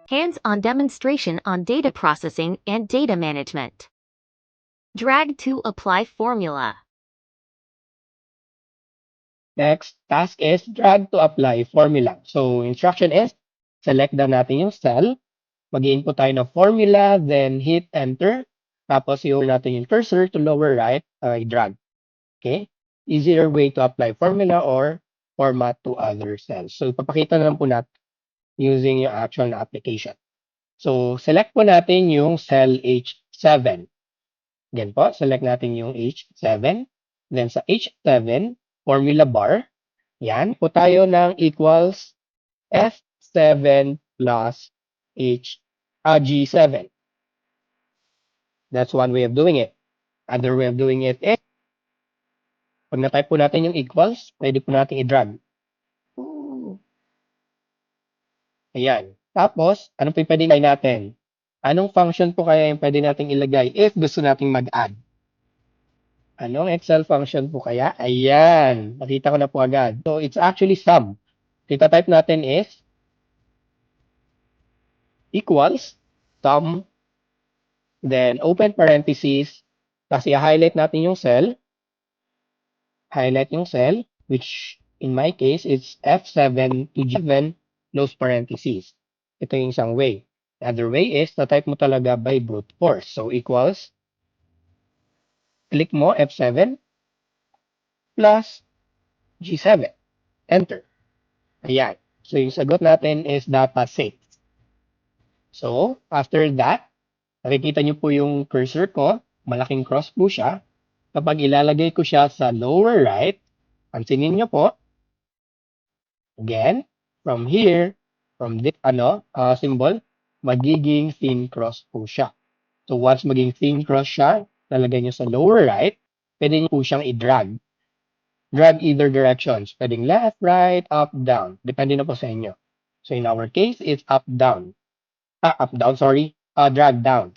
Hands-on demonstration on data processing and data management. Drag to apply formula. Next task is drag to apply formula. So, instruction is select daw natin yung cell, mag-input tayo ng formula, then hit enter. Tapos, i-hold natin yung cursor to lower right, drag. Okay? Easier way to apply formula or format to other cells. So, ipapakita na lang po natin using yung actual na application. So, select po natin yung cell H7. Again po, select natin yung H7. Then sa H7, formula bar, yan, po tayo ng equals F7 plus G7. That's one way of doing it. Other way of doing it is, pag na-type po natin yung equals, pwede po natin i-drag. Ayan. Tapos, anong pwede natin? Anong function po kaya yung pwede nating ilagay if gusto nating mag-add? Anong Excel function po kaya? Ayan. Nakita ko na po agad. So, it's actually sum. Kita type natin is equals sum, then open parentheses, tapos i-highlight natin yung cell. Highlight yung cell, which in my case, it's F7 to G7, close parentheses. Ito yung isang way. The other way is, na-type mo talaga by brute force. So, equals, click mo F7 plus G7. Enter. Ayan. So, yung sagot natin is data 6. So, after that, nakikita nyo po yung cursor ko. Malaking cross po siya. Kapag ilalagay ko siya sa lower right, pansinin nyo po, again, from here, from this symbol, magiging thin cross po siya. So, once maging thin cross siya, lalagay nyo sa lower right, pwede nyo po siyang i-drag. Drag either directions. Pwedeng left, right, up, down. Depende na po sa inyo. So, in our case, it's up, down. Drag down.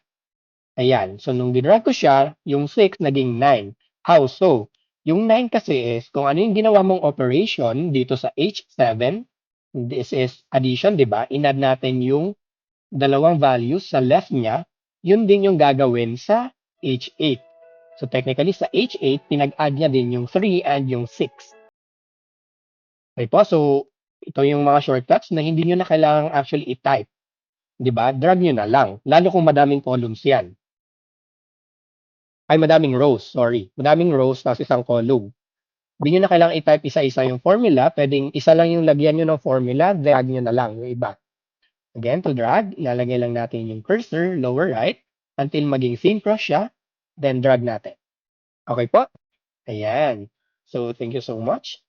Ayan. So, nung dinrag ko siya, yung 6 naging 9. How so? Yung 9 kasi is, kung ano yung ginawa mong operation dito sa H7, this is addition, di ba? Inadd natin yung dalawang values sa left niya, yun din yung gagawin sa H8. So, technically, sa H8, pinag-add niya din yung 3 and yung 6. Okay po? So, ito yung mga shortcuts na hindi nyo na kailangang actually i-type. Di ba? Drag nyo na lang. Lalo kung madaming columns yan. Ay, madaming rows. Sorry. Madaming rows tapos isang column. Hindi nyo na kailangang i-type isa-isa yung formula. Pwedeng isa lang yung lagyan nyo ng formula, drag nyo na lang yung iba. Again, to drag, ilalagay lang natin yung cursor, lower right, until maging thin cross siya, then drag natin. Okay po? Ayan. So, thank you so much.